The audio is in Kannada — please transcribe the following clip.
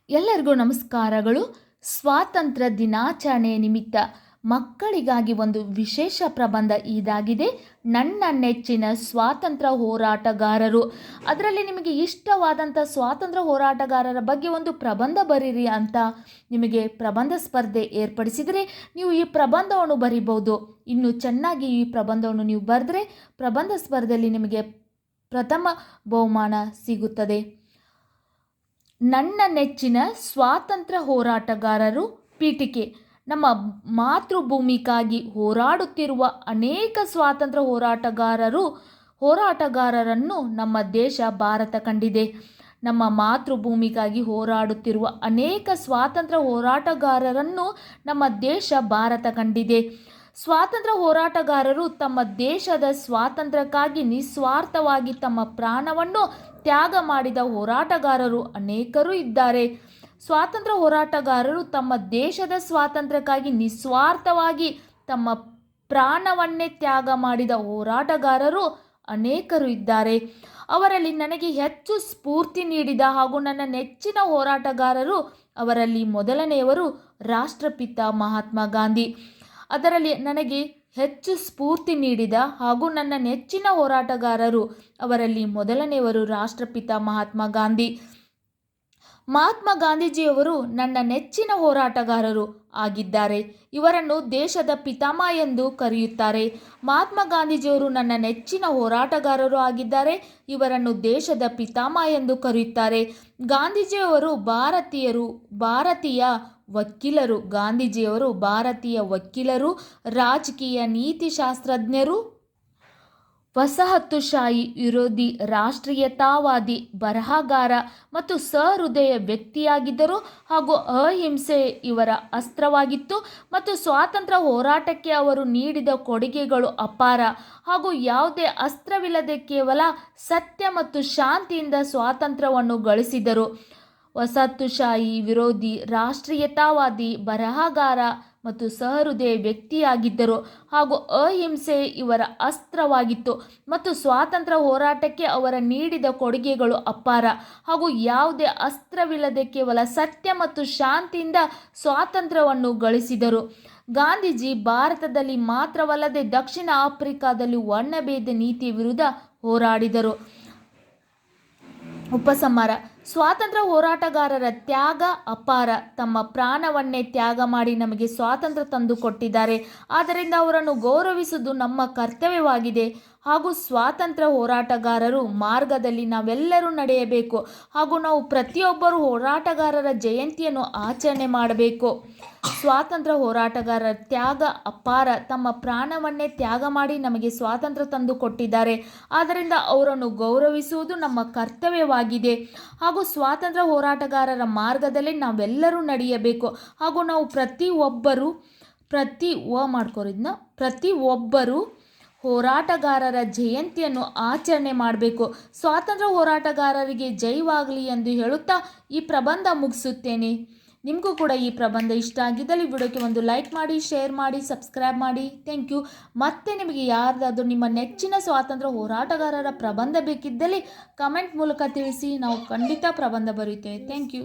ಎಲ್ಲರಿಗೂ ನಮಸ್ಕಾರಗಳು. ಸ್ವಾತಂತ್ರ್ಯ ದಿನಾಚರಣೆ ನಿಮಿತ್ತ ಮಕ್ಕಳಿಗಾಗಿ ಒಂದು ವಿಶೇಷ ಪ್ರಬಂಧ ಇದಾಗಿದೆ. ನನ್ನ ನೆಚ್ಚಿನ ಸ್ವಾತಂತ್ರ್ಯ ಹೋರಾಟಗಾರರು. ಅದರಲ್ಲಿ ನಿಮಗೆ ಇಷ್ಟವಾದಂಥ ಸ್ವಾತಂತ್ರ್ಯ ಹೋರಾಟಗಾರರ ಬಗ್ಗೆ ಒಂದು ಪ್ರಬಂಧ ಬರೀರಿ ಅಂತ ನಿಮಗೆ ಪ್ರಬಂಧ ಸ್ಪರ್ಧೆ ಏರ್ಪಡಿಸಿದರೆ ನೀವು ಈ ಪ್ರಬಂಧವನ್ನು ಬರೀಬಹುದು. ಇನ್ನು ಚೆನ್ನಾಗಿ ಈ ಪ್ರಬಂಧವನ್ನು ನೀವು ಬರೆದ್ರೆ ಪ್ರಬಂಧ ಸ್ಪರ್ಧೆಯಲ್ಲಿ ನಿಮಗೆ ಪ್ರಥಮ ಬಹುಮಾನ ಸಿಗುತ್ತದೆ. ನನ್ನ ನೆಚ್ಚಿನ ಸ್ವಾತಂತ್ರ್ಯ ಹೋರಾಟಗಾರರು. ಪೀಠಿಕೆ. ನಮ್ಮ ಮಾತೃಭೂಮಿಗಾಗಿ ಹೋರಾಡುತ್ತಿರುವ ಅನೇಕ ಸ್ವಾತಂತ್ರ್ಯ ಹೋರಾಟಗಾರರನ್ನು ನಮ್ಮ ದೇಶ ಭಾರತ ಕಂಡಿದೆ. ನಮ್ಮ ಮಾತೃಭೂಮಿಗಾಗಿ ಹೋರಾಡುತ್ತಿರುವ ಅನೇಕ ಸ್ವಾತಂತ್ರ್ಯ ಹೋರಾಟಗಾರರನ್ನು ನಮ್ಮ ದೇಶ ಭಾರತ ಕಂಡಿದೆ. ಸ್ವಾತಂತ್ರ್ಯ ಹೋರಾಟಗಾರರು ತಮ್ಮ ದೇಶದ ಸ್ವಾತಂತ್ರ್ಯಕ್ಕಾಗಿ ನಿಸ್ವಾರ್ಥವಾಗಿ ತಮ್ಮ ಪ್ರಾಣವನ್ನು ತ್ಯಾಗ ಮಾಡಿದ ಹೋರಾಟಗಾರರು ಅನೇಕರು ಇದ್ದಾರೆ. ಸ್ವಾತಂತ್ರ್ಯ ಹೋರಾಟಗಾರರು ತಮ್ಮ ದೇಶದ ಸ್ವಾತಂತ್ರ್ಯಕ್ಕಾಗಿ ನಿಸ್ವಾರ್ಥವಾಗಿ ತಮ್ಮ ಪ್ರಾಣವನ್ನೇ ತ್ಯಾಗ ಮಾಡಿದ ಹೋರಾಟಗಾರರು ಅನೇಕರು ಇದ್ದಾರೆ. ಅವರಲ್ಲಿ ನನಗೆ ಹೆಚ್ಚು ಸ್ಫೂರ್ತಿ ನೀಡಿದ ಹಾಗೂ ನನ್ನ ನೆಚ್ಚಿನ ಹೋರಾಟಗಾರರು, ಅವರಲ್ಲಿ ಮೊದಲನೆಯವರು ರಾಷ್ಟ್ರಪಿತ ಮಹಾತ್ಮ ಗಾಂಧಿ. ಅದರಲ್ಲಿ ನನಗೆ ಹೆಚ್ಚು ಸ್ಫೂರ್ತಿ ನೀಡಿದ ಹಾಗೂ ನನ್ನ ನೆಚ್ಚಿನ ಹೋರಾಟಗಾರರು, ಅವರಲ್ಲಿ ಮೊದಲನೆಯವರು ರಾಷ್ಟ್ರಪಿತ ಮಹಾತ್ಮ ಗಾಂಧಿ. ಮಹಾತ್ಮ ಗಾಂಧೀಜಿಯವರು ನನ್ನ ನೆಚ್ಚಿನ ಹೋರಾಟಗಾರರು ಆಗಿದ್ದಾರೆ. ಇವರನ್ನು ದೇಶದ ಪಿತಾಮಹ ಎಂದು ಕರೆಯುತ್ತಾರೆ. ಮಹಾತ್ಮ ಗಾಂಧೀಜಿಯವರು ನನ್ನ ನೆಚ್ಚಿನ ಹೋರಾಟಗಾರರು ಆಗಿದ್ದಾರೆ. ಇವರನ್ನು ದೇಶದ ಪಿತಾಮಹ ಎಂದು ಕರೆಯುತ್ತಾರೆ. ಗಾಂಧೀಜಿಯವರು ಭಾರತೀಯ ವಕೀಲರು. ಗಾಂಧೀಜಿಯವರು ಭಾರತೀಯ ವಕೀಲರು, ರಾಜಕೀಯ ನೀತಿಶಾಸ್ತ್ರಜ್ಞರು, ವಸಾಹತುಶಾಹಿ ವಿರೋಧಿ, ರಾಷ್ಟ್ರೀಯತಾವಾದಿ, ಬರಹಗಾರ ಮತ್ತು ಸಹೃದಯ ವ್ಯಕ್ತಿಯಾಗಿದ್ದರು ಹಾಗೂ ಅಹಿಂಸೆ ಇವರ ಅಸ್ತ್ರವಾಗಿತ್ತು ಮತ್ತು ಸ್ವಾತಂತ್ರ್ಯ ಹೋರಾಟಕ್ಕೆ ಅವರು ನೀಡಿದ ಕೊಡುಗೆಗಳು ಅಪಾರ ಹಾಗೂ ಯಾವುದೇ ಅಸ್ತ್ರವಿಲ್ಲದೆ ಕೇವಲ ಸತ್ಯ ಮತ್ತು ಶಾಂತಿಯಿಂದ ಸ್ವಾತಂತ್ರ್ಯವನ್ನು ಗಳಿಸಿದರು. ವಸಾಹತುಶಾಹಿ ವಿರೋಧಿ, ರಾಷ್ಟ್ರೀಯತಾವಾದಿ, ಬರಹಗಾರ ಮತ್ತು ಸಹೃದಯ ವ್ಯಕ್ತಿಯಾಗಿದ್ದರು ಹಾಗೂ ಅಹಿಂಸೆ ಇವರ ಅಸ್ತ್ರವಾಗಿತ್ತು ಮತ್ತು ಸ್ವಾತಂತ್ರ್ಯ ಹೋರಾಟಕ್ಕೆ ಅವರು ನೀಡಿದ ಕೊಡುಗೆಗಳು ಅಪಾರ ಹಾಗೂ ಯಾವುದೇ ಅಸ್ತ್ರವಿಲ್ಲದೆ ಕೇವಲ ಸತ್ಯ ಮತ್ತು ಶಾಂತಿಯಿಂದ ಸ್ವಾತಂತ್ರ್ಯವನ್ನು ಗಳಿಸಿದರು. ಗಾಂಧೀಜಿ ಭಾರತದಲ್ಲಿ ಮಾತ್ರವಲ್ಲದೆ ದಕ್ಷಿಣ ಆಫ್ರಿಕಾದಲ್ಲಿ ವರ್ಣಭೇದ ನೀತಿಯ ವಿರುದ್ಧ ಹೋರಾಡಿದರು. ಉಪಸಂಹಾರ. ಸ್ವಾತಂತ್ರ್ಯ ಹೋರಾಟಗಾರರ ತ್ಯಾಗ ಅಪಾರ. ತಮ್ಮ ಪ್ರಾಣವನ್ನೇ ತ್ಯಾಗ ಮಾಡಿ ನಮಗೆ ಸ್ವಾತಂತ್ರ್ಯ ತಂದು ಕೊಟ್ಟಿದ್ದಾರೆ. ಆದ್ದರಿಂದ ಅವರನ್ನು ಗೌರವಿಸುವುದು ನಮ್ಮ ಕರ್ತವ್ಯವಾಗಿದೆ ಹಾಗೂ ಸ್ವಾತಂತ್ರ್ಯ ಹೋರಾಟಗಾರರು ಮಾರ್ಗದಲ್ಲಿ ನಾವೆಲ್ಲರೂ ನಡೆಯಬೇಕು ಹಾಗೂ ನಾವು ಪ್ರತಿಯೊಬ್ಬರು ಹೋರಾಟಗಾರರ ಜಯಂತಿಯನ್ನು ಆಚರಣೆ ಮಾಡಬೇಕು. ಸ್ವಾತಂತ್ರ್ಯ ಹೋರಾಟಗಾರರ ತ್ಯಾಗ ಅಪಾರ. ತಮ್ಮ ಪ್ರಾಣವನ್ನೇ ತ್ಯಾಗ ಮಾಡಿ ನಮಗೆ ಸ್ವಾತಂತ್ರ್ಯ ತಂದು ಕೊಟ್ಟಿದ್ದಾರೆ. ಆದ್ದರಿಂದ ಅವರನ್ನು ಗೌರವಿಸುವುದು ನಮ್ಮ ಕರ್ತವ್ಯವಾಗಿದೆ ಹಾಗೂ ಸ್ವಾತಂತ್ರ್ಯ ಹೋರಾಟಗಾರರ ಮಾರ್ಗದಲ್ಲಿ ನಾವೆಲ್ಲರೂ ನಡೆಯಬೇಕು ಹಾಗೂ ನಾವು ಪ್ರತಿಯೊಬ್ಬರು ಹೋರಾಟಗಾರರ ಜಯಂತಿಯನ್ನು ಆಚರಣೆ ಮಾಡಬೇಕು. ಸ್ವಾತಂತ್ರ್ಯ ಹೋರಾಟಗಾರರಿಗೆ ಜಯವಾಗಲಿ ಎಂದು ಹೇಳುತ್ತಾ ಈ ಪ್ರಬಂಧ ಮುಗಿಸುತ್ತೇನೆ. ನಿಮಗೂ ಕೂಡ ಈ ಪ್ರಬಂಧ ಇಷ್ಟ ಆಗಿದ್ದಲ್ಲಿ ವಿಡಿಯೋಕ್ಕೆ ಒಂದು ಲೈಕ್ ಮಾಡಿ, ಶೇರ್ ಮಾಡಿ, ಸಬ್ಸ್ಕ್ರೈಬ್ ಮಾಡಿ. Thank you. ಮತ್ತೆ ನಿಮಗೆ ಯಾರ್ದಾದರೂ ನಿಮ್ಮ ನೆಚ್ಚಿನ ಸ್ವಾತಂತ್ರ್ಯ ಹೋರಾಟಗಾರರ ಪ್ರಬಂಧ ಬೇಕಿದ್ದಲ್ಲಿ ಕಮೆಂಟ್ ಮೂಲಕ ತಿಳಿಸಿ. ನಾವು ಖಂಡಿತ ಪ್ರಬಂಧ ಬರೆಯುತ್ತೇವೆ. Thank you.